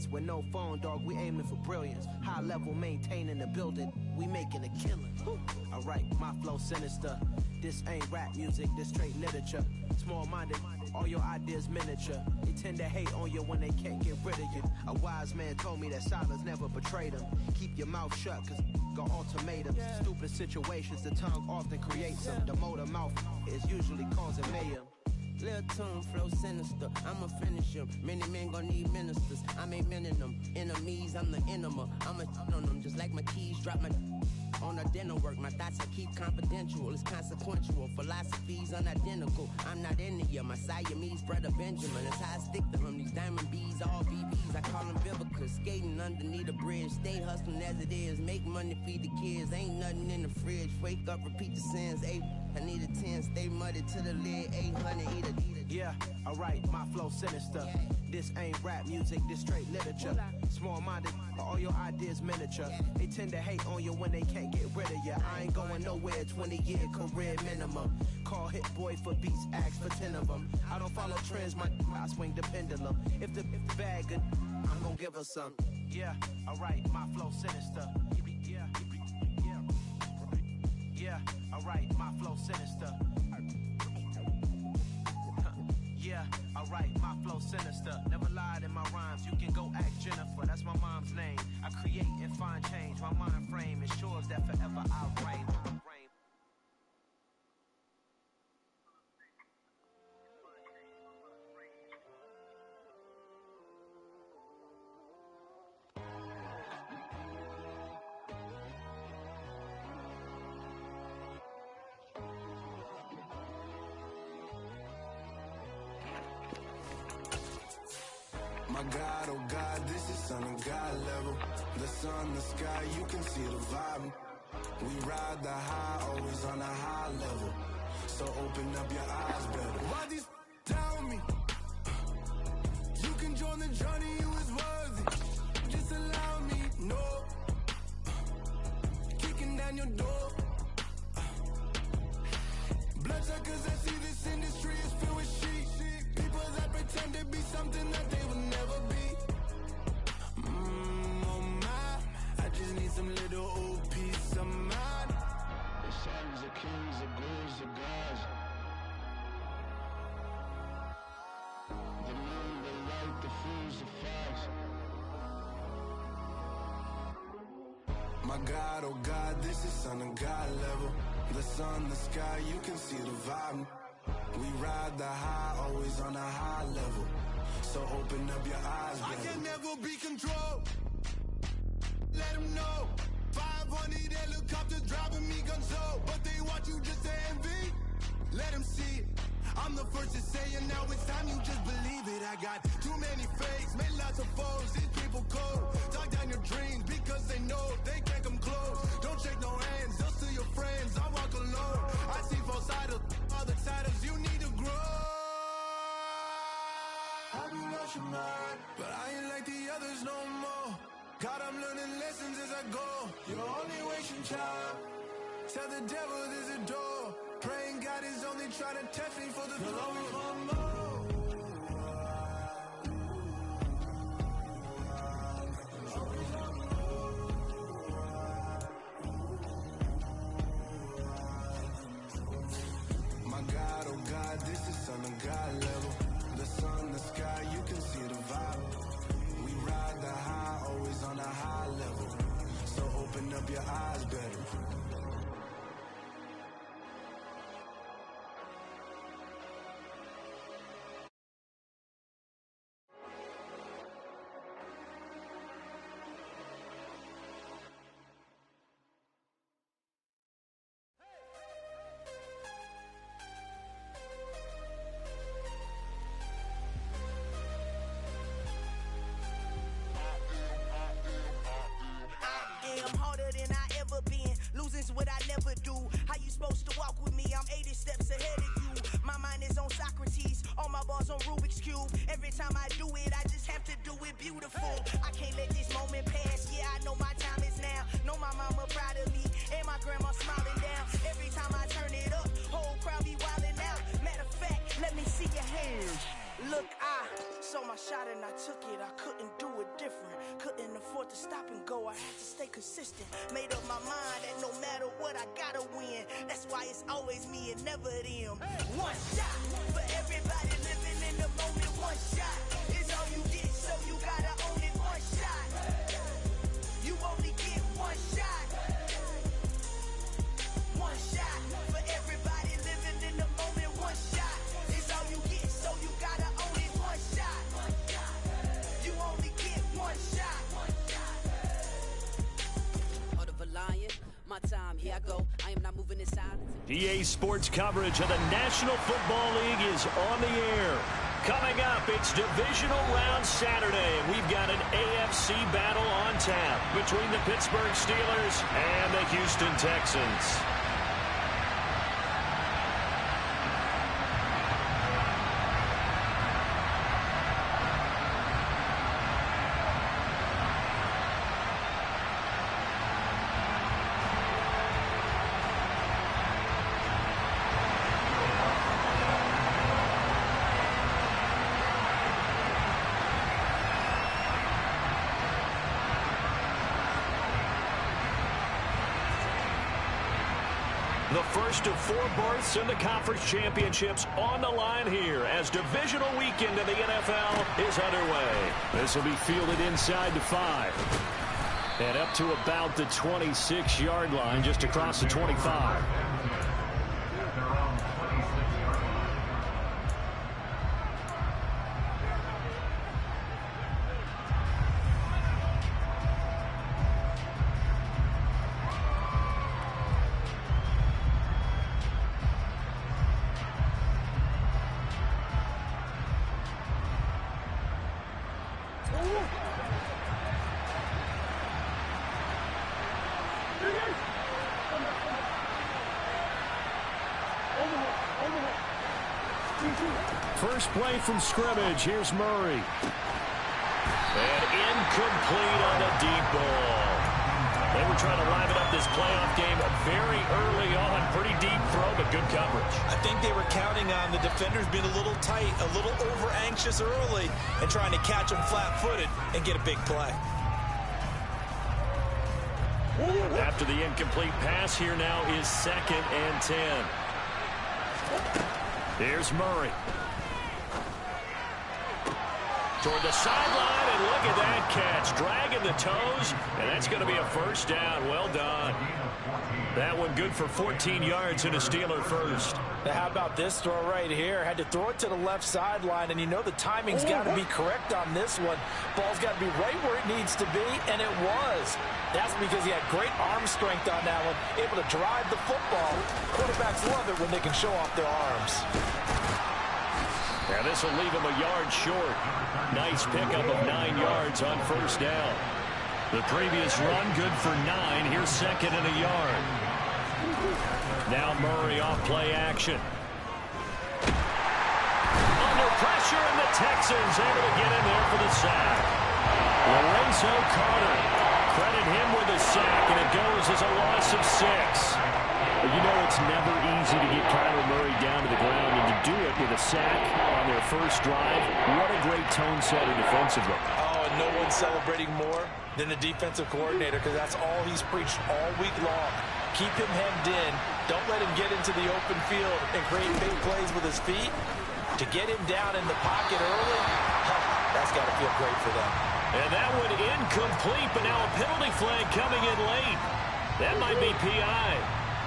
months with no phone, dog, we aiming for brilliance. High level, maintaining the building, we making a killing. Alright, my flow sinister. This ain't rap music, this straight literature. Small-minded, all your ideas miniature. They tend to hate on you when they can't get rid of you. A wise man told me that silence never betrayed him. Keep your mouth shut, cause got ultimatums. Stupid situations, the tongue often creates them. The motor mouth is usually causing mayhem. Lil' tune, flow sinister, I'ma finish him. Many men gon' need ministers, I'm ain't mending them. Enemies, I'm the enema, I'ma on them. Just like my keys, drop my on a dinner work. My thoughts I keep confidential, it's consequential. Philosophies unidentical, I'm not in it. My Siamese brother Benjamin, that's how I stick to him. These diamond bees, all BBs, I call them Vivica. Skating underneath a bridge, stay hustling as it is. Make money, feed the kids, ain't nothing in the fridge. Wake up, repeat the sins, I need a 10, stay muddy to the lid, 800, eat a. Yeah, alright, my flow sinister. This ain't rap music, this straight literature. Small-minded, all your ideas miniature. They tend to hate on you when they can't get rid of you. I ain't going nowhere, 20-year career minimum. Call Hit Boy for beats, ask for 10 of them. I don't follow trends, I swing the pendulum. If the bag good, I'm gonna give her some. Yeah, alright, my flow sinister. Yeah, alright, my flow sinister. Yeah, alright, my flow sinister. Never lied in my rhymes, you can go ask Jennifer. That's my mom's name. I create and find change. My mind frame ensures that forever I reign. My God, oh God, this is Son of God level. The sun, the sky, you can see the vibe. We ride the high, always on a high level. So open up your eyes better. Why these tell me? You can join the journey, you is worthy. Just allow me, no. Kicking down your door. Bloodsuckers, I see this industry is filled with shit. People that pretend to be something that they will never be. Oh my, I just need some little old peace of mind. The sons of kings, the ghouls, the gods. The moon, the light, the fools, the facts. My God, oh God, this is Son of God level. The sun, the sky, you can see the vibe. We ride the high, always on a high level. So open up your eyes, baby. I can never be controlled. Let them know. 500 helicopters driving me gunso. But they want you just to envy. Let them see it. I'm the first to say it, now it's time you just believe it. I got too many fakes, made lots of foes. These people cold. Talk down your dreams because they know they can't come close. Don't shake no hands, just to your friends. I walk alone. I see both sides of other titles. You need to grow. Have you lost your mind? But I ain't like the others no more. God, I'm learning lessons as I go. You're only wasting time. Tell the devil there's a door. Praying God is only trying to test me for the glory of my more. My God, oh God, this is Son of God level. The sun, the sky, you can see the vibe. We ride the high, always on a high level. So open up your eyes better. What I never do. How you supposed to walk with me? I'm 80 steps ahead of you. My mind is on Socrates, all my bars on Rubik's Cube. Every time I do it, I just have to do it beautiful. I can't let this moment pass. Yeah, I know my time is now. Know my mama proud of me, and my grandma smiling down. Every time I turn it up, whole crowd be wilding out. Matter of fact, let me see your hands. Look, I saw my shot and I took it. I couldn't do it different. Couldn't afford to stop and go. I had to stay consistent. Made up my mind that no matter what, I gotta win. That's why it's always me and never them. One shot for everybody living in the moment. One shot is all you get, so you gotta own it. One shot. You only get one shot. One shot for everybody living in the moment. One shot is all you get, so you gotta own it. One shot. You only get one shot. Heart of a lion, my time, here I go. I am not moving in silence. PA Sports coverage of the National Football League is on the air. Coming up, it's Divisional Round Saturday. We've got an AFC battle on tap between the Pittsburgh Steelers and the Houston Texans. The first of 4 berths in the conference championships on the line here as divisional weekend of the NFL is underway. This will be fielded inside the 5 and up to about the 26-yard line, just across the 25. First play from scrimmage. Here's Murray. And incomplete on the deep ball. They were trying to liven up this playoff game very early on. Pretty deep throw, but good coverage. I think they were counting on the defenders being a little tight, a little over-anxious early, and trying to catch them flat-footed and get a big play. After the incomplete pass, here now is 2nd and 10. Here's Murray. Toward the sideline, and look at that catch. Dragging the toes, and that's going to be a first down. Well done. That one good for 14 yards and a Steeler first. Now, how about this throw right here? Had to throw it to the left sideline, and you know the timing's got to be correct on this one. Ball's got to be right where it needs to be, and it was. That's because he had great arm strength on that one, able to drive the football. Quarterbacks love it when they can show off their arms. Now this will leave him a yard short. Nice pickup of 9 yards on first down. The previous run good for 9. Here's 2nd and a yard. Now Murray off play action. Under pressure, and the Texans able to get in there for the sack. Lorenzo Carter. Credit him with a sack, and it goes as a loss of 6. But you know it's never easy to get Kyler Murray down to the ground, and to do it with a sack on their first drive, what a great tone setter defensively. Oh, and no one's celebrating more than the defensive coordinator, because that's all he's preached all week long. Keep him hemmed in. Don't let him get into the open field and create big plays with his feet. To get him down in the pocket early, that's got to feel great for them. And that one incomplete, but now a penalty flag coming in late. That might be PI.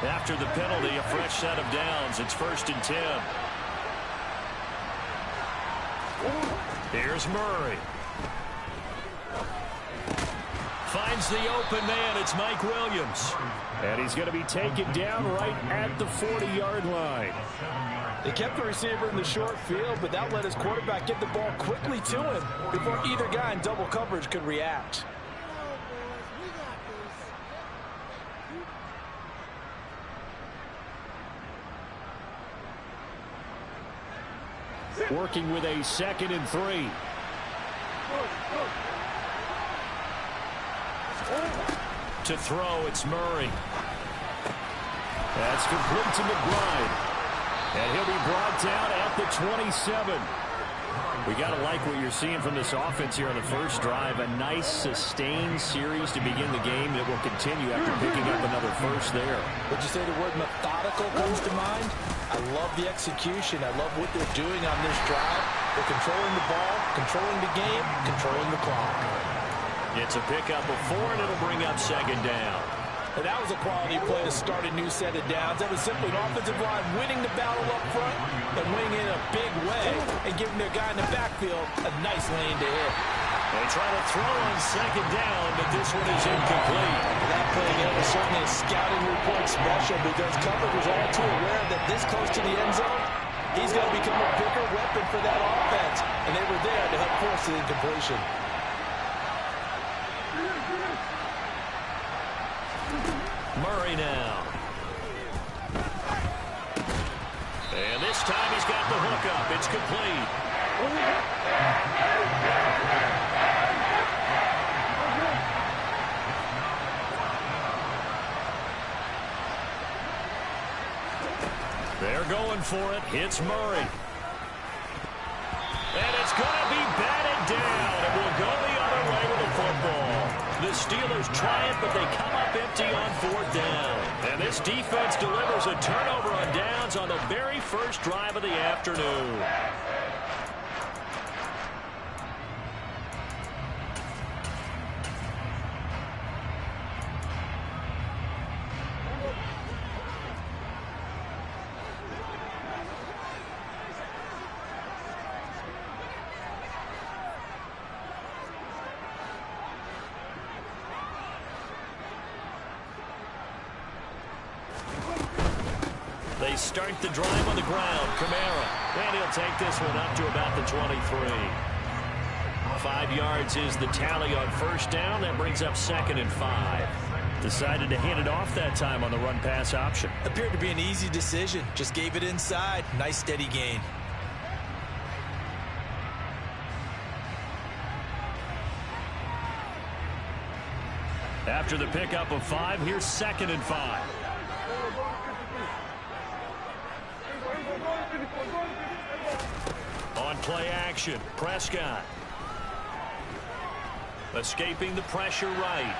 After the penalty, a fresh set of downs. It's 1st and 10. Here's Murray. Finds the open man. It's Mike Williams. And he's going to be taken down right at the 40-yard line. They kept the receiver in the short field, but that let his quarterback get the ball quickly to him before either guy in double coverage could react. Working with a 2nd and 3. To throw, it's Murray. That's complete to McBride. And he'll be brought down at the 27. We got to like what you're seeing from this offense here on the first drive. A nice, sustained series to begin the game that will continue after picking up another first there. Would you say the word methodical comes to mind? I love the execution. I love what they're doing on this drive. They're controlling the ball, controlling the game, controlling the clock. It's a pickup of 4, and it'll bring up second down. And that was a quality play to start a new set of downs. That was simply an offensive line winning the battle up front and winning in a big way and giving their guy in the backfield a nice lane to hit. They try to throw on second down, but this one is incomplete. That play again was certainly a scouting report special because coverage was all too aware that this close to the end zone, he's going to become a bigger weapon for that offense. And they were there to help force the incompletion. Murray now. And this time he's got the hook up. It's complete. They're going for it. Hits Murray. And it's going to be batted down. It will go the other way with the football. The Steelers try it, but they come up empty on 4th down. And this defense delivers a turnover on downs on the very first drive of the afternoon. They start the drive on the ground. Kamara. And he'll take this one up to about the 23. 5 yards is the tally on first down. That brings up 2nd and 5. Decided to hand it off that time on the run-pass option. Appeared to be an easy decision. Just gave it inside. Nice steady gain. After the pickup of 5, here's 2nd and 5. On play action, Prescott. Escaping the pressure right.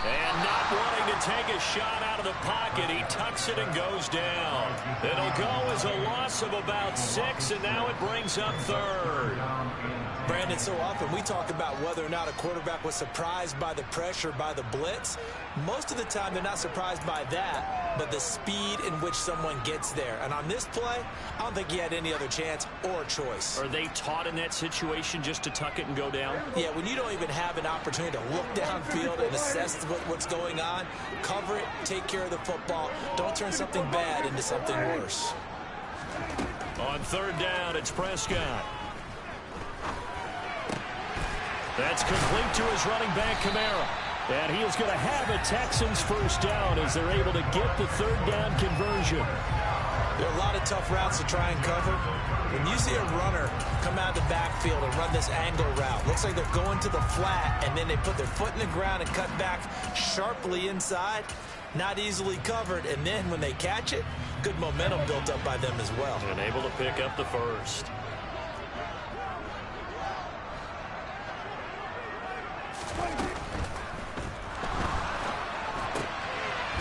And not wanting to take a shot out of the pocket. He tucks it and goes down. It'll go as a loss of about 6, and now it brings up 3rd. Brandon, so often we talk about whether or not a quarterback was surprised by the pressure, by the blitz. Most of the time they're not surprised by that, but the speed in which someone gets there. And on this play, I don't think he had any other chance or choice. Are they taught in that situation just to tuck it and go down? Yeah, when you don't even have an opportunity to look downfield and assess what's going on, cover it, take care of the football. Don't turn something bad into something worse. On 3rd down, it's Prescott. That's complete to his running back, Kamara. And he is going to have a Texans first down as they're able to get the 3rd down conversion. There are a lot of tough routes to try and cover. When you see a runner come out of the backfield and run this angle route, looks like they're going to the flat, and then they put their foot in the ground and cut back sharply inside. Not easily covered, and then when they catch it, good momentum built up by them as well. And able to pick up the first.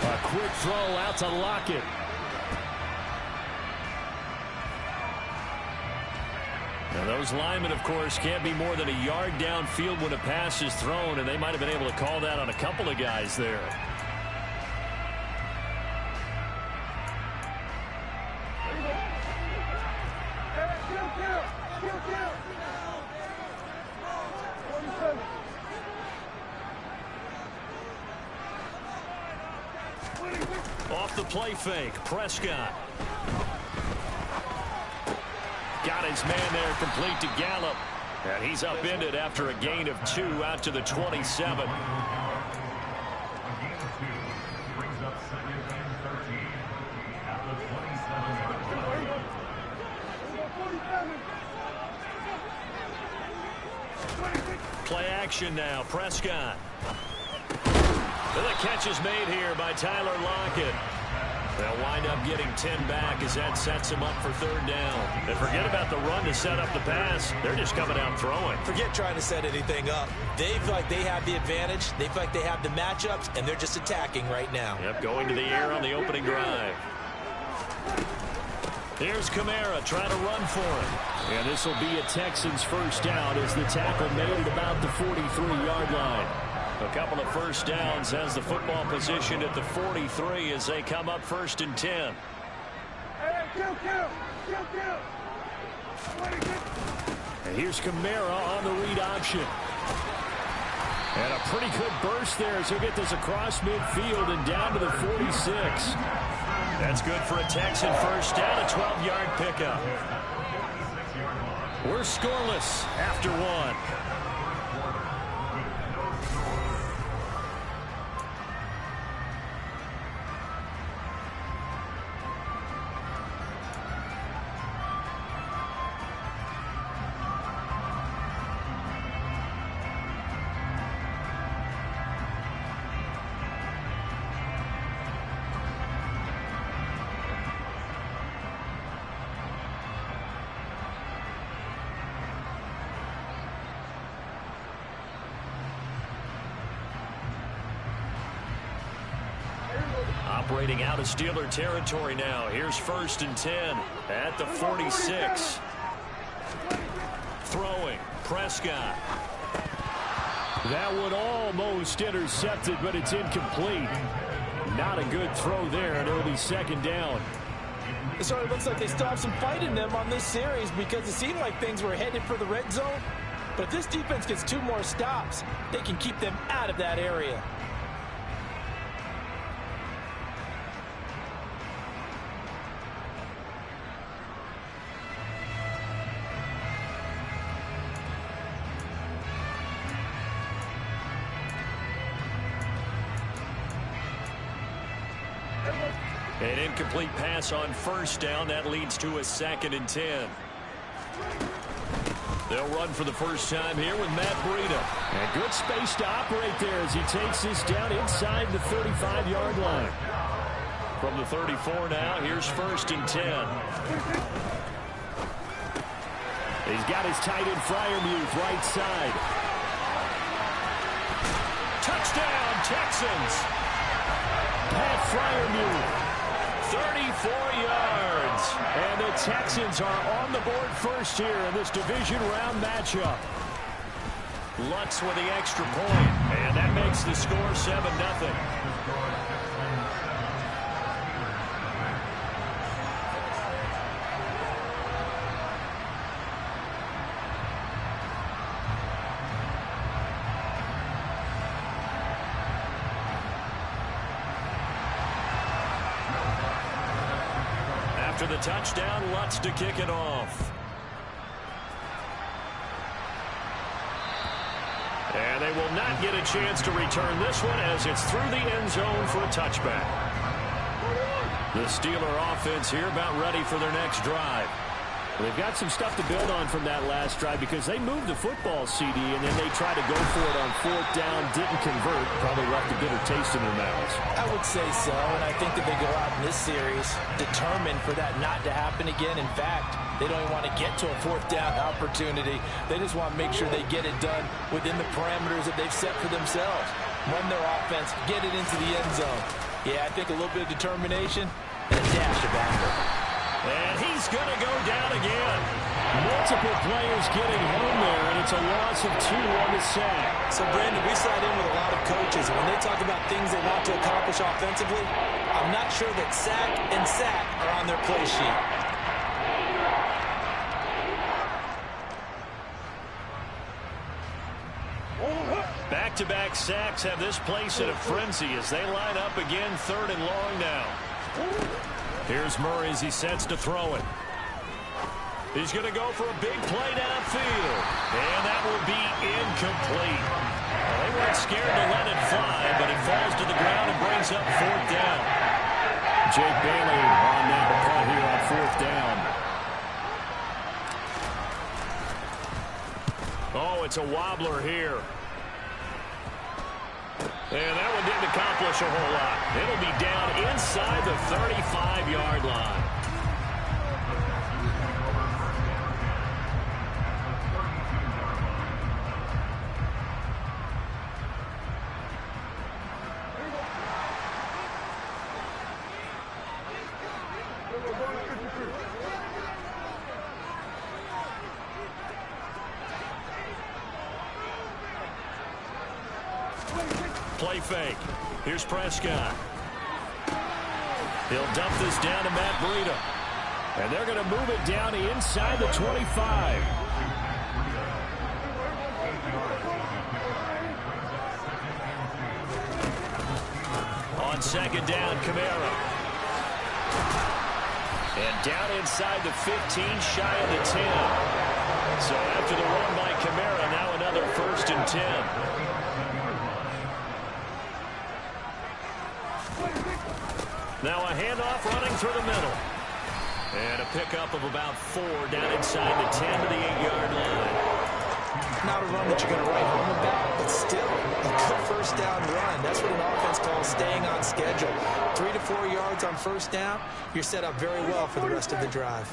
A quick throw out to Lockett. Now those linemen, of course, can't be more than a yard downfield when a pass is thrown, and they might have been able to call that on a couple of guys there. Off the play fake, Prescott. Got his man there, complete to Gallup. And he's upended after a gain of 2 out to the 27. Play action now, Prescott. The catch is made here by Tyler Lockett. They'll wind up getting 10 back as that sets them up for third down. And forget about the run to set up the pass. They're just coming out throwing. Forget trying to set anything up. They feel like they have the advantage. They feel like they have the matchups, and they're just attacking right now. Yep, going to the air on the opening drive. Here's Kamara trying to run for it. And this will be a Texans first down as the tackle made at about the 43-yard line. A couple of first downs as the football positioned at the 43 as they come up first and 10. And here's Kamara on the read option. And a pretty good burst there as he'll get this across midfield and down to the 46. That's good for a Texan first down, a 12-yard pickup. We're scoreless after one. Operating out of Steeler territory now. Here's first and 10 at the 46. Throwing. Prescott. That one almost intercepted, but it's incomplete. Not a good throw there, and it'll be second down. It sort of looks like they still have some fight in them on this series because it seemed like things were headed for the red zone. But if this defense gets 2 more stops, they can keep them out of that area. An incomplete pass on first down. That leads to a second and 10. They'll run for the first time here with Matt Breida. And good space to operate there as he takes this down inside the 35-yard line. From the 34 now, here's first and 10. He's got his tight end Freiermuth right side. Touchdown, Texans! Pat Freiermuth. 34 yards. And the Texans are on the board first here in this division round matchup. Lutz with the extra point, and that makes the score 7-0. After the touchdown, Lutz to kick it off. And they will not get a chance to return this one as it's through the end zone for a touchback. The Steeler offense here about ready for their next drive. They've got some stuff to build on from that last drive because they moved the football, CD, and then they tried to go for it on fourth down, didn't convert, probably left a bitter taste in their mouths. I would say so, and I think that they go out in this series determined for that not to happen again. In fact, they don't even want to get to a fourth down opportunity. They just want to make sure they get it done within the parameters that they've set for themselves. Run their offense, get it into the end zone. Yeah, I think a little bit of determination and a dash of anger. And he's going to go down again. Multiple players getting home there, and it's a loss of 2 on the sack. So, Brandon, we sat in with a lot of coaches, and when they talk about things they want to accomplish offensively, I'm not sure that sack and sack are on their play sheet. Back-to-back sacks have this place in a frenzy as they line up again, 3rd and long now. Here's Murray as he sets to throw it. He's going to go for a big play downfield. And that will be incomplete. Well, they weren't scared to let it fly, but it falls to the ground and brings up 4th down. Jake Bailey on that punt here on 4th down. Oh, it's a wobbler here. And that one didn't accomplish a whole lot. It'll be down inside the 35-yard line. Play fake. Here's Prescott. He'll dump this down to Matt Breida. And they're going to move it down inside the 25. On second down, Kamara. And down inside the 15, shy of the 10. So after the run by Kamara, now another 1st and 10. Now a handoff running through the middle. And a pickup of about 4 down inside the 10 to the 8-yard line. Not a run that you're going to write home about, but still a good first down run. That's what an offense calls staying on schedule. 3 to 4 yards on first down, you're set up very well for the rest of the drive.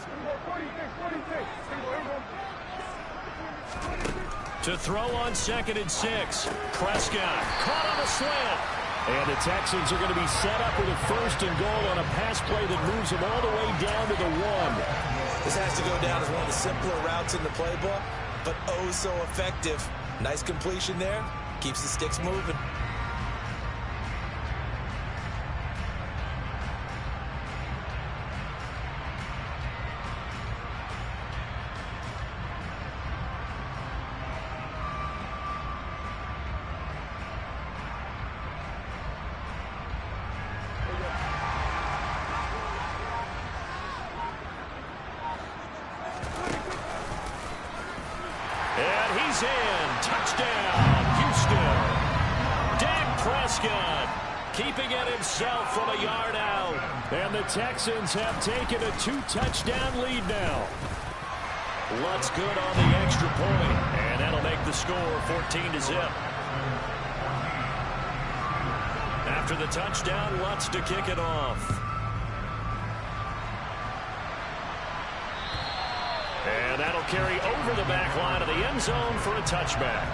To throw on 2nd and 6. Prescott caught on a slant. And the Texans are going to be set up with a 1st and goal on a pass play that moves them all the way down to the 1. This has to go down as one of the simpler routes in the playbook, but oh so effective. Nice completion there. Keeps the sticks moving. In. Touchdown, Houston. Dak Prescott keeping it himself from a yard out. And the Texans have taken a 2-touchdown lead now. Lutz good on the extra point, and that'll make the score 14-0. After the touchdown, Lutz to kick it off. And that'll carry over the back line of the end zone for a touchback.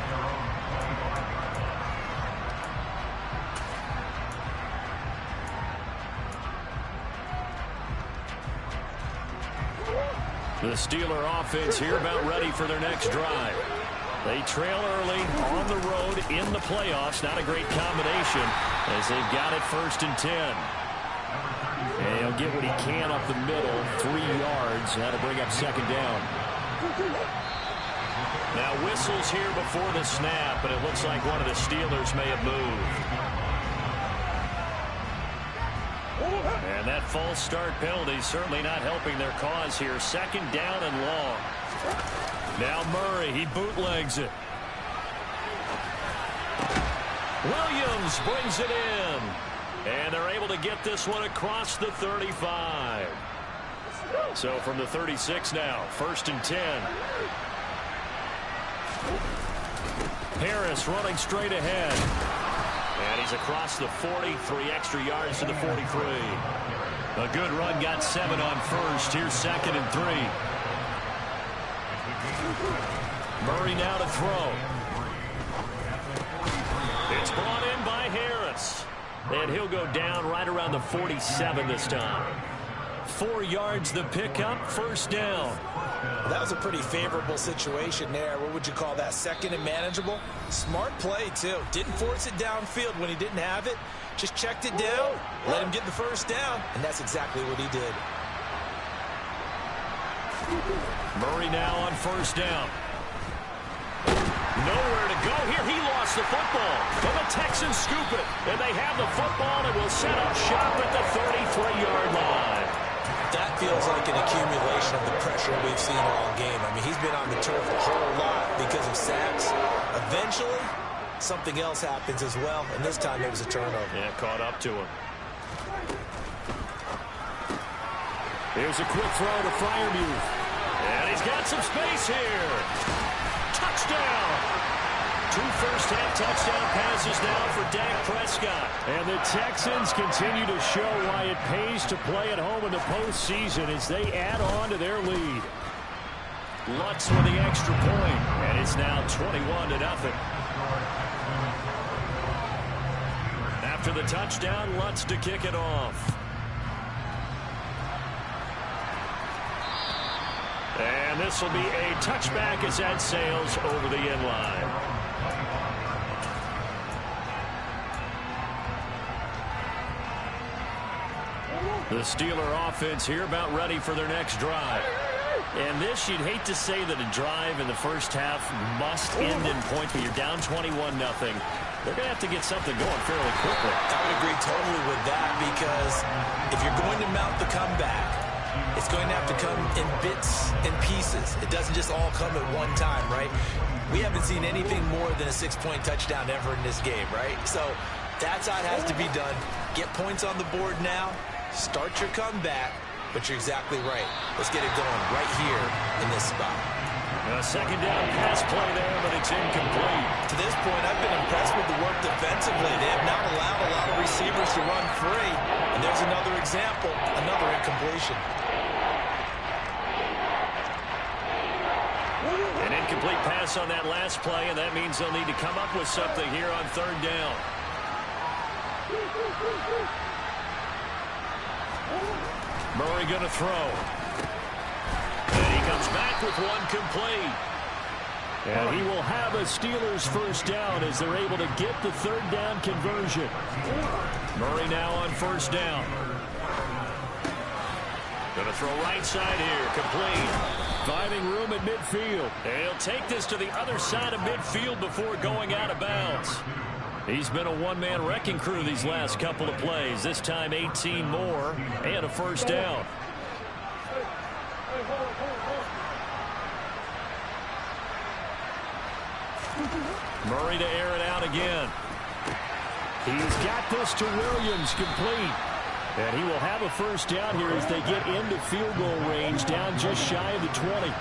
The Steeler offense here about ready for their next drive. They trail early on the road in the playoffs. Not a great combination as they've got it 1st and 10. And he'll get what he can up the middle, 3 yards. That'll bring up 2nd down. Now whistles here before the snap, but it looks like one of the Steelers may have moved. And that false start penalty certainly not helping their cause here. 2nd down and long. Now Murray, he bootlegs it. Williams brings it in. And they're able to get this one across the 35. So from the 36 now, 1st and 10. Harris running straight ahead. And he's across the 40, 3 extra yards to the 43. A good run, got 7 on 1st. Here's 2nd and 3. Murray now to throw. It's brought in by Harris. And he'll go down right around the 47 this time. 4 yards the pickup, 1st down. That was a pretty favorable situation there. What would you call that? 2nd and manageable? Smart play, too. Didn't force it downfield when he didn't have it. Just checked it down, let him get the 1st down, and that's exactly what he did. Murray now on 1st down. Nowhere to go here. He lost the football. But the Texans scoop it. And they have the football and will set up shop at the 33-yard line. That feels like an accumulation of the pressure we've seen all game. I mean, he's been on the turf a whole lot because of sacks. Eventually, something else happens as well. And this time it was a turnover. Yeah, caught up to him. Here's a quick throw to Freiermuth. And he's got some space here. Touchdown! 2 first-half touchdown passes now for Dak Prescott. And the Texans continue to show why it pays to play at home in the postseason as they add on to their lead. Lutz with the extra point, and it's now 21-0. After the touchdown, Lutz to kick it off. And this will be a touchback as that sails over the end line. The Steeler offense here about ready for their next drive. And this, you'd hate to say that a drive in the first half must end in points, but you're down 21-0. They're going to have to get something going fairly quickly. I would agree totally with that, because if you're going to mount the comeback, it's going to have to come in bits and pieces. It doesn't just all come at one time, right? We haven't seen anything more than a 6-point touchdown ever in this game, right? So that's how it has to be done. Get points on the board now. Start your comeback. But you're exactly right. Let's get it going right here in this spot. A second down pass play there, but it's incomplete. To this point, I've been impressed with the work defensively. They have not allowed a lot of receivers to run free. And there's another example, another incompletion. An incomplete pass on that last play, and that means they'll need to come up with something here on third down. Murray going to throw. And he comes back with one complete. And he will have a Steelers first down as they're able to get the third down conversion. Murray now on first down. Going to throw right side here. Complete. Finding room at midfield. And he'll take this to the other side of midfield before going out of bounds. He's been a one-man wrecking crew these last couple of plays. This time 18 more and a first down. Murray to air it out again. He's got this to Williams, complete. And he will have a first down here as they get into field goal range, down just shy of the 20.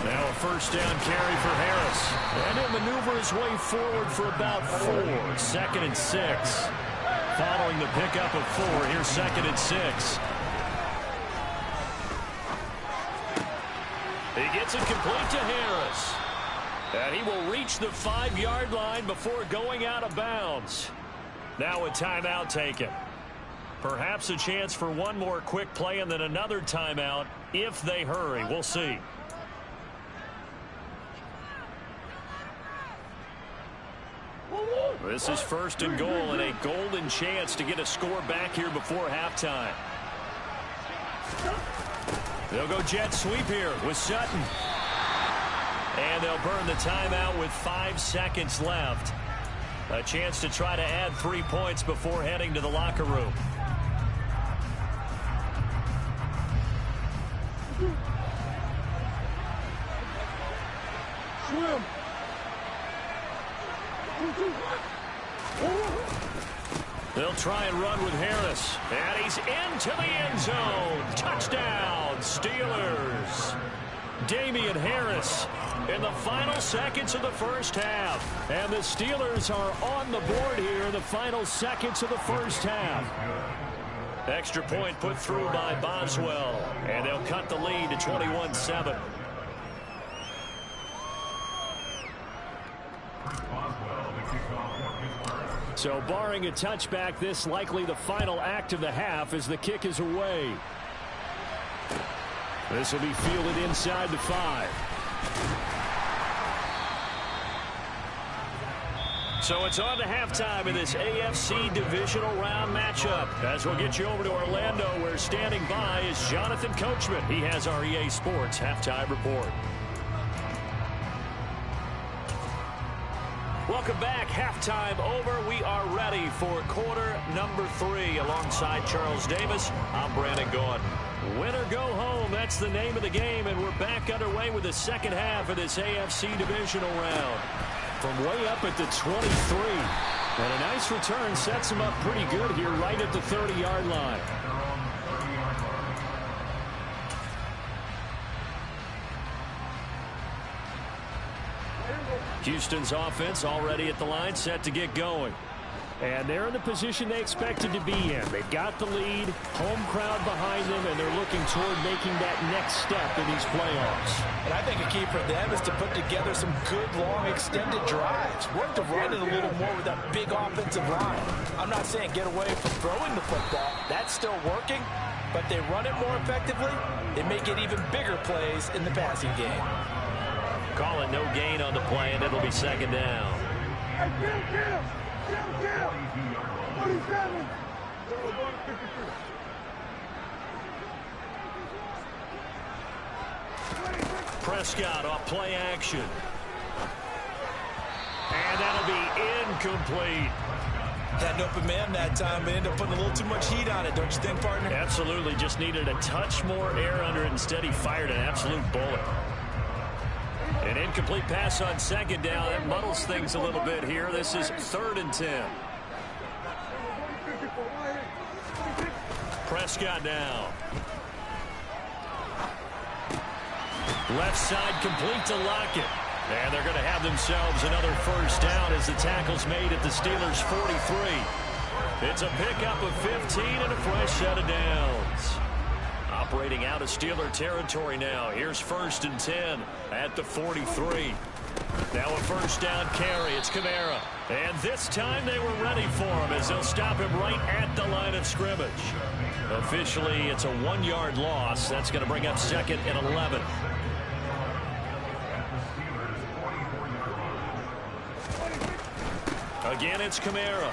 Now a first down carry for Harris. And he'll maneuver his way forward for about 4. 2nd and 6. Following the pickup of 4, here's 2nd and 6. He gets it complete to Harris. And he will reach the 5-yard line before going out of bounds. Now a timeout taken. Perhaps a chance for one more quick play and then another timeout if they hurry. We'll see. This is 1st and goal and a golden chance to get a score back here before halftime. They'll go jet sweep here with Sutton. And they'll burn the timeout with 5 seconds left. A chance to try to add 3 points before heading to the locker room. Swim. They'll try and run with Harris. And he's into the end zone. Touchdown, Steelers. Damian Harris in the final seconds of the first half. And the Steelers are on the board here in the final seconds of the first half. Extra point put through by Boswell. And they'll cut the lead to 21-7. So barring a touchback, this likely the final act of the half as the kick is away. This will be fielded inside the 5. So it's on to halftime in this AFC divisional round matchup. As we'll get you over to Orlando, where standing by is Jonathan Coachman. He has our EA Sports halftime report. Welcome back. Halftime over. We are ready for quarter number 3. Alongside Charles Davis, I'm Brandon Gaudin. Win or go home, that's the name of the game, and we're back underway with the second half of this AFC divisional round. From way up at the 23. And a nice return sets him up pretty good here right at the 30-yard line. Houston's offense already at the line, set to get going. And they're in the position they expected to be in. They've got the lead, home crowd behind them, and they're looking toward making that next step in these playoffs. And I think a key for them is to put together some good, long, extended drives. Work to run it a little more with that big offensive line. I'm not saying get away from throwing the football. That's still working. But they run it more effectively, they make it even bigger plays in the passing game. Call it no gain on the play, and it'll be second down. Prescott off play action. And that'll be incomplete. Had an open man that time, but ended up putting a little too much heat on it, don't you think, partner? Absolutely. Just needed a touch more air under it. Instead, he fired an absolute bullet. An incomplete pass on second down. That muddles things a little bit here. This is 3rd and 10. Prescott now. Left side complete to Lockett. And they're going to have themselves another first down as the tackle's made at the Steelers' 43. It's a pickup of 15 and a fresh set of downs. Operating out of Steeler territory now. Here's 1st and 10 at the 43. Now a first down carry. It's Kamara. And this time they were ready for him as they'll stop him right at the line of scrimmage. Officially, it's a 1-yard loss. That's going to bring up 2nd and 11. Again, it's Kamara.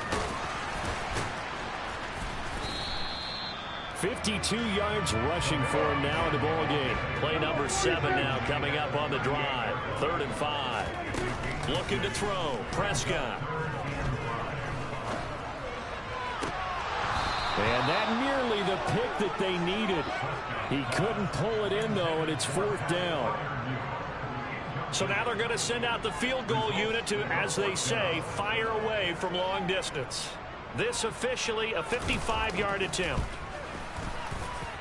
52 yards rushing for him now in the ball game. Play number 7 now coming up on the drive. 3rd and 5. Looking to throw. Prescott. And that nearly the pick that they needed. He couldn't pull it in, though, and it's 4th down. So now they're going to send out the field goal unit to, as they say, fire away from long distance. This officially a 55-yard attempt.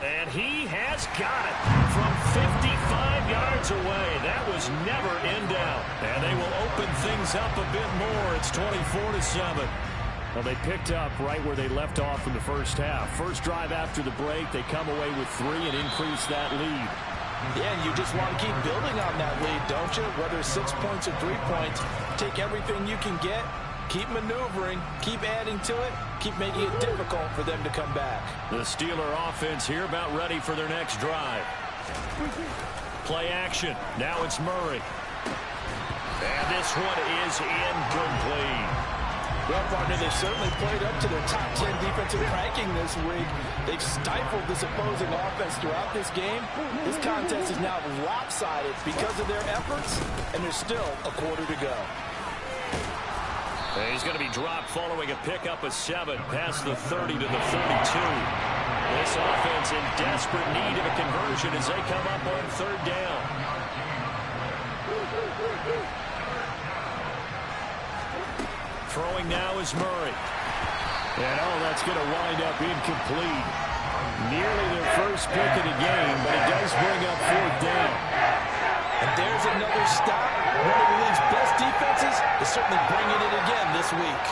And he has got it from 55 yards away. That was never in doubt. And they will open things up a bit more. It's 24-7. Well, they picked up right where they left off in the first half. First drive after the break, they come away with 3 and increase that lead. Yeah, and you just want to keep building on that lead, don't you? Whether it's 6 points or 3 points, take everything you can get, keep maneuvering, keep adding to it, keep making it difficult for them to come back. The Steeler offense here about ready for their next drive. Play action. Now it's Murray. And this one is incomplete. Well, partner, they've certainly played up to their top 10 defensive ranking this week. They've stifled this opposing offense throughout this game. This contest is now lopsided because of their efforts, and there's still a quarter to go. And he's going to be dropped following a pickup of 7 past the 30 to the 32. This offense in desperate need of a conversion as they come up on 3rd down. Throwing now is Murray. And that's going to wind up incomplete. Nearly their first pick of the game, but it does bring up 4th down. And there's another stop. One of the league's best defenses is certainly bringing it again this week.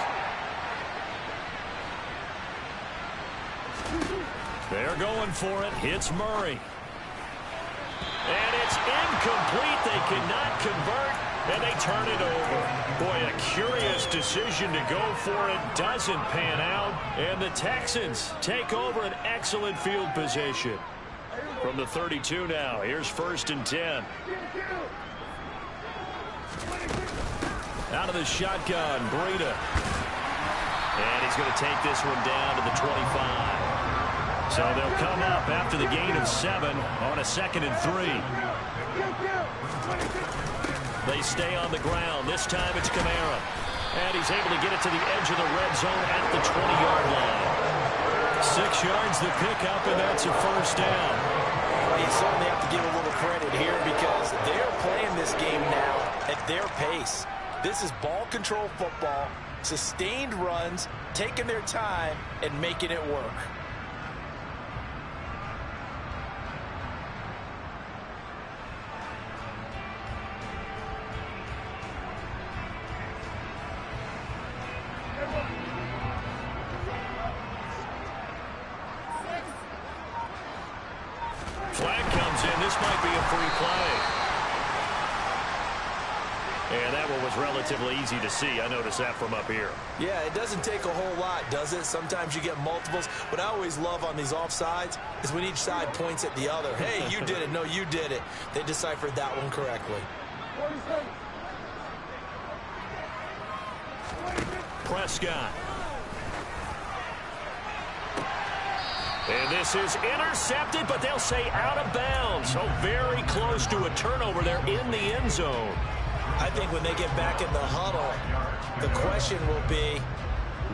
They're going for it. It's Murray. And it's incomplete. They cannot convert, and they turn it over. Boy, a curious decision to go for it. Doesn't pan out, and the Texans take over an excellent field position. From the 32 now, here's 1st and 10. Out of the shotgun, Breida. And he's going to take this one down to the 25. So they'll come up after the gain of 7 on a 2nd and 3. They stay on the ground. This time it's Kamara. And he's able to get it to the edge of the red zone at the 20-yard line. 6 yards the pickup, and that's a first down. Well, you certainly have to give a little credit here because they're playing this game now at their pace. This is ball control football, sustained runs, taking their time, and making it work. might be a free play. And that one was relatively easy to see. I noticed that from up here. Yeah, it doesn't take a whole lot, does it? Sometimes you get multiples. What I always love on these offsides is when each side points at the other. Hey, you did it. No, you did it. They deciphered that one correctly. Prescott. And this is intercepted, but they'll say out of bounds. So very close to a turnover there in the end zone. I think when they get back in the huddle, the question will be,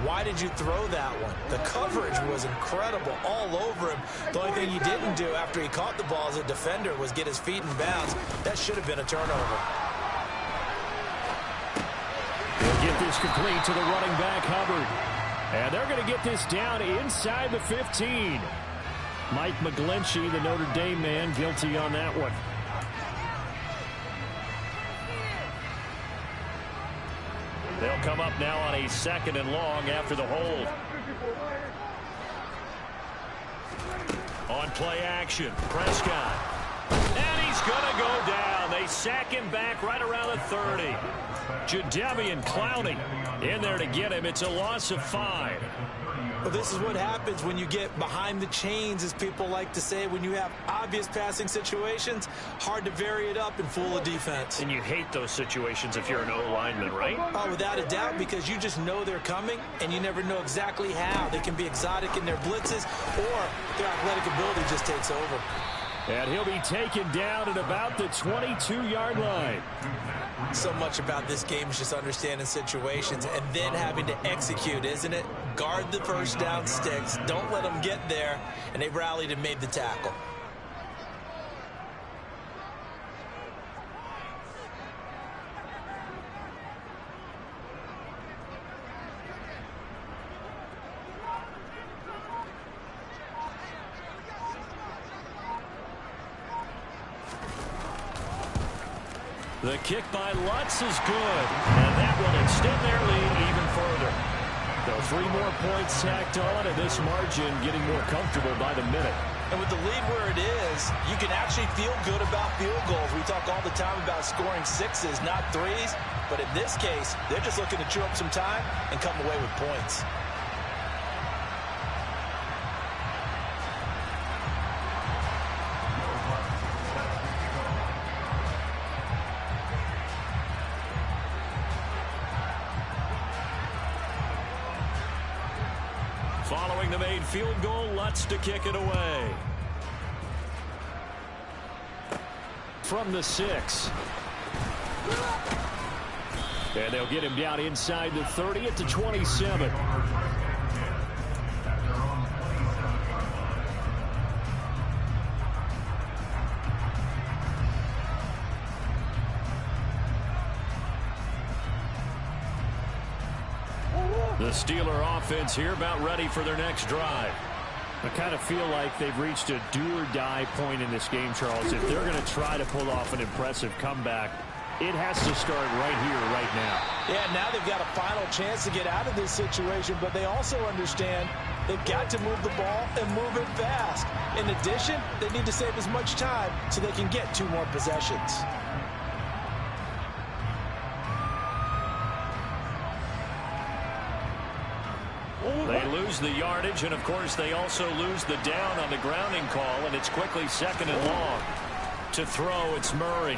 why did you throw that one? The coverage was incredible all over him. The only thing he didn't do after he caught the ball as a defender was get his feet in bounds. That should have been a turnover. They'll get this complete to the running back, Hubbard. And they're going to get this down inside the 15. Mike McGlinchey, the Notre Dame man, guilty on that one. They'll come up now on a 2nd and long after the hold. On play action, Prescott. And he's going to go down. They sack him back right around the 30. Jadeveon Clowney in there to get him. It's a loss of 5. Well, this is what happens when you get behind the chains, as people like to say. When you have obvious passing situations, hard to vary it up and fool a defense. And you hate those situations if you're an O-lineman, right? Oh, without a doubt, because you just know they're coming, and you never know exactly how. They can be exotic in their blitzes, or their athletic ability just takes over. And he'll be taken down at about the 22-yard line. So much about this game is just understanding situations and then having to execute, isn't it? Guard the first down sticks. Don't let them get there. And they rallied and made the tackle. The kick by Lutz is good, and that will extend their lead even further. So 3 more points tacked on, and this margin getting more comfortable by the minute. And with the lead where it is, you can actually feel good about field goals. We talk all the time about scoring 6s, not 3s. But in this case, they're just looking to chew up some time and come away with points. Following the made field goal, Lutz to kick it away. From the 6. And they'll get him down inside the 30 at the 27. The Steeler offense here about ready for their next drive. I kind of feel like they've reached a do-or-die point in this game, Charles. If they're going to try to pull off an impressive comeback, it has to start right here, right now. Yeah, now they've got a final chance to get out of this situation, but they also understand they've got to move the ball and move it fast. In addition, they need to save as much time so they can get 2 more possessions. They lose the yardage, and of course they also lose the down on the grounding call, and it's quickly 2nd and long. To throw, it's Murray.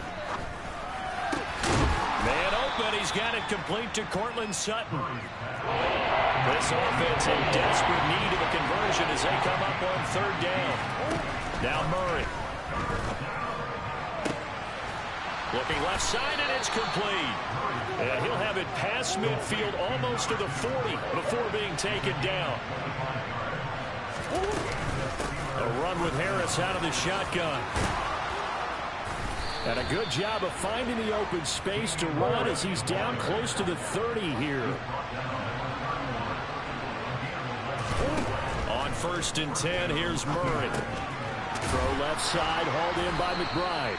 Man open, he's got it complete to Courtland Sutton. This offense in desperate need of a conversion as they come up on 3rd down. Now Murray. Looking left side, and it's complete. And he'll have it past midfield almost to the 40 before being taken down. A run with Harris out of the shotgun. And a good job of finding the open space to run as he's down close to the 30 here. On 1st and 10, here's Murray. Throw left side, hauled in by McBride.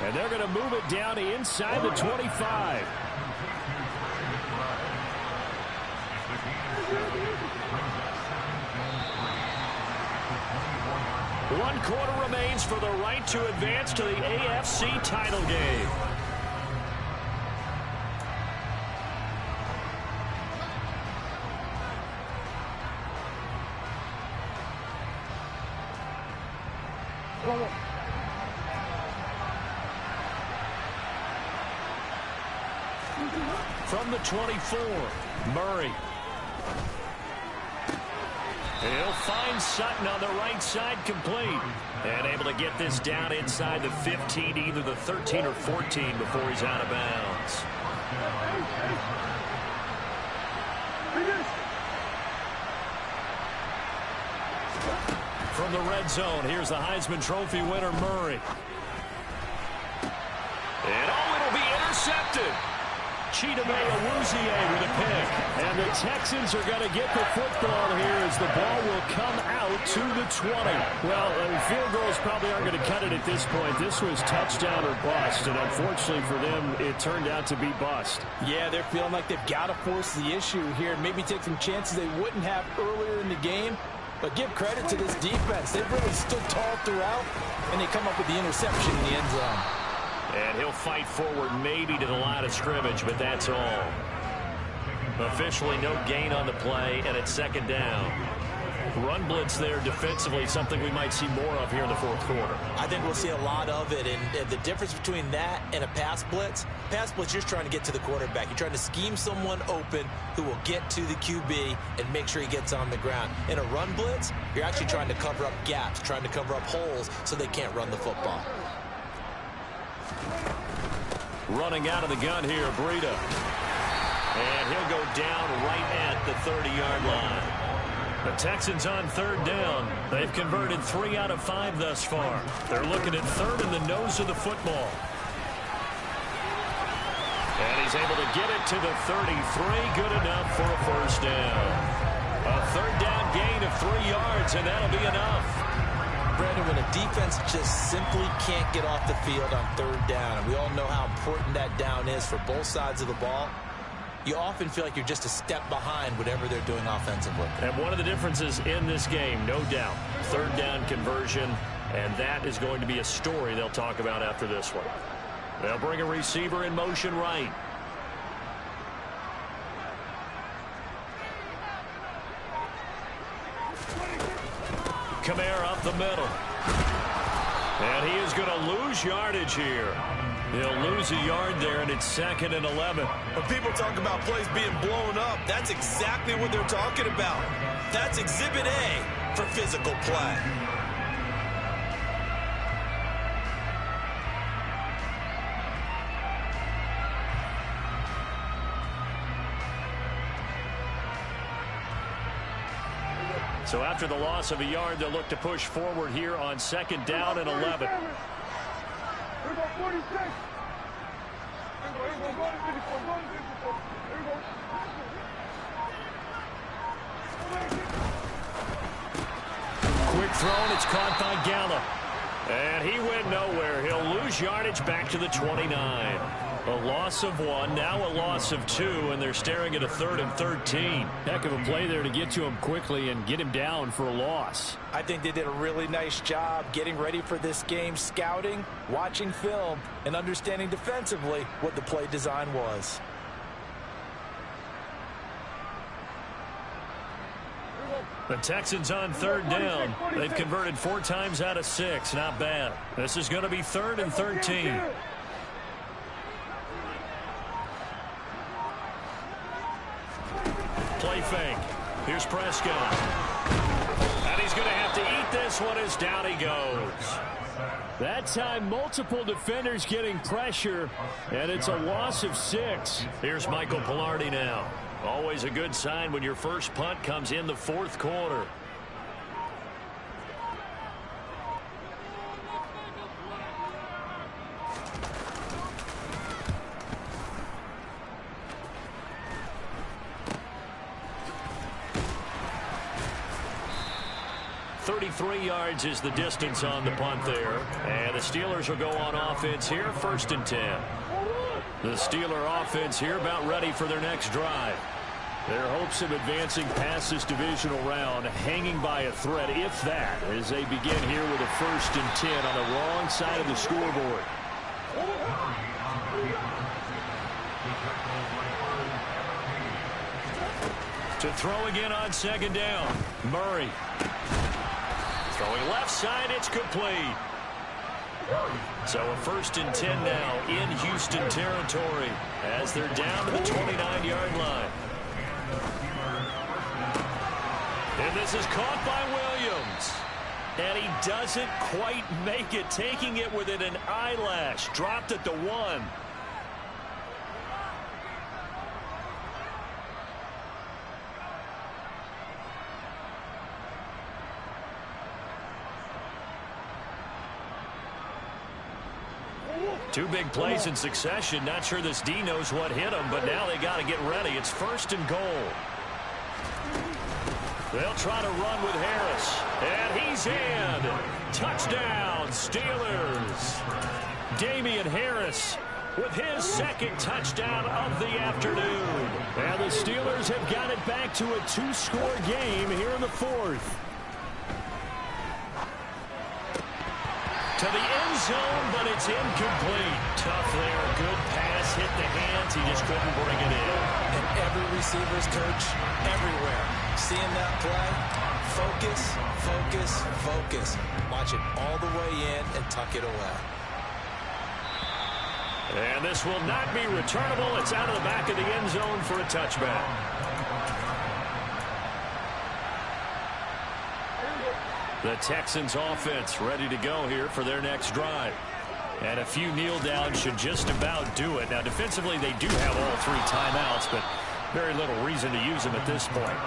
And they're going to move it down to inside the 25. 1 quarter remains for the right to advance to the AFC title game. From the 24, Murray. He'll find Sutton on the right side, complete. And able to get this down inside the 15, either the 13 or 14 before he's out of bounds. From the red zone, here's the Heisman Trophy winner, Murray. And it'll be intercepted. Chidobe Awuzie with a pick. And the Texans are going to get the football here as the ball will come out to the 20. Well, field goals probably aren't going to cut it at this point. This was touchdown or bust, and unfortunately for them, it turned out to be bust. Yeah, they're feeling like they've got to force the issue here. Maybe take some chances they wouldn't have earlier in the game. But give credit to this defense. They've really stood tall throughout, and they come up with the interception in the end zone. And he'll fight forward maybe to the line of scrimmage, but that's all. Officially no gain on the play, and it's second down. Run blitz there defensively, something we might see more of here in the fourth quarter. I think we'll see a lot of it, and the difference between that and a pass blitz, you're just trying to get to the quarterback. You're trying to scheme someone open who will get to the QB and make sure he gets on the ground. In a run blitz, you're actually trying to cover up gaps, trying to cover up holes so they can't run the football. Running out of the gun here, Breida. And he'll go down right at the 30-yard line. The Texans on third down. They've converted 3 out of 5 thus far. They're looking at third in the nose of the football. And he's able to get it to the 33. Good enough for a first down. A third down gain of 3 yards, and that'll be enough. Brandon, when a defense just simply can't get off the field on third down, and we all know how important that down is for both sides of the ball, you often feel like you're just a step behind whatever they're doing offensively. And one of the differences in this game, no doubt, third down conversion, and that is going to be a story they'll talk about after this one. They'll bring a receiver in motion right. Kamara up the middle. And he is going to lose yardage here. He'll lose a yard there, and it's 2nd and 11. When people talk about plays being blown up, that's exactly what they're talking about. That's Exhibit A for physical play. So after the loss of a yard, they'll look to push forward here on 2nd down and 11. Quick throw, and it's caught by Gallup. And he went nowhere. He'll lose yardage back to the 29. A loss of 1, now a loss of 2, and they're staring at a 3rd and 13. Heck of a play there to get to him quickly and get him down for a loss. I think they did a really nice job getting ready for this game, scouting, watching film, and understanding defensively what the play design was. The Texans on 3rd down. They've converted 4 times out of 6. Not bad. This is going to be 3rd and 13. Play fake. Here's Prescott. And he's going to have to eat this one as down he goes. That time, multiple defenders getting pressure, and it's a loss of 6. Here's Michael Palardy now. Always a good sign when your first punt comes in the 4th quarter. .33 yards is the distance on the punt there. And the Steelers will go on offense here, 1st and 10. The Steeler offense here about ready for their next drive. Their hopes of advancing past this divisional round hanging by a thread, if that, as they begin here with a 1st and 10 on the wrong side of the scoreboard. To throw again on 2nd down. Murray. Throwing left side, it's complete. So a 1st and 10 now in Houston territory as they're down to the 29-yard line. And this is caught by Williams. And he doesn't quite make it, taking it within an eyelash. Dropped at the 1. Two big plays in succession. Not sure this D knows what hit him, but now they got to get ready. It's 1st and goal. They'll try to run with Harris. And he's in. Touchdown, Steelers. Damian Harris with his 2nd touchdown of the afternoon. And the Steelers have got it back to a 2-score game here in the 4th. To the end zone, but it's incomplete. Tough there. Good pass. Hit the hands. He just couldn't bring it in. And every receiver's coach everywhere. Seeing that play, focus, focus, focus. Watch it all the way in and tuck it away. And this will not be returnable. It's out of the back of the end zone for a touchback. The Texans offense ready to go here for their next drive. And a few kneel downs should just about do it. Now, defensively, they do have all 3 timeouts, but very little reason to use them at this point.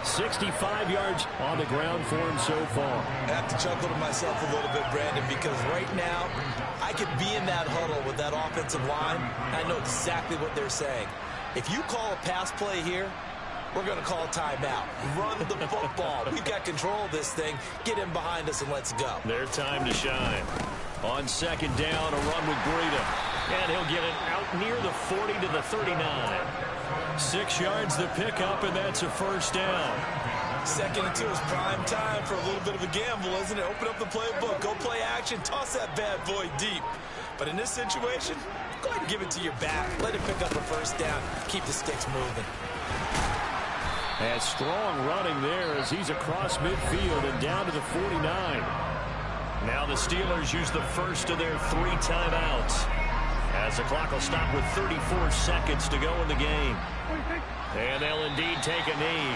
65 yards on the ground for him so far. I have to chuckle to myself a little bit, Brandon, because right now I could be in that huddle with that offensive line. I know exactly what they're saying. If you call a pass play here, we're going to call a timeout. Run the football. We've got control of this thing. Get in behind us and let's go. Their time to shine. On 2nd down, a run with Breida. And he'll get it out near the 40 to the 39. 6 yards the pickup, and that's a 1st down. 2nd and 2 is prime time for a little bit of a gamble, isn't it? Open up the playbook. Go play action. Toss that bad boy deep. But in this situation, go ahead and give it to your back. Let it pick up a 1st down. Keep the sticks moving. And strong running there as he's across midfield and down to the 49. Now the Steelers use the first of their 3 timeouts, as the clock will stop with 34 seconds to go in the game. And they'll indeed take a knee.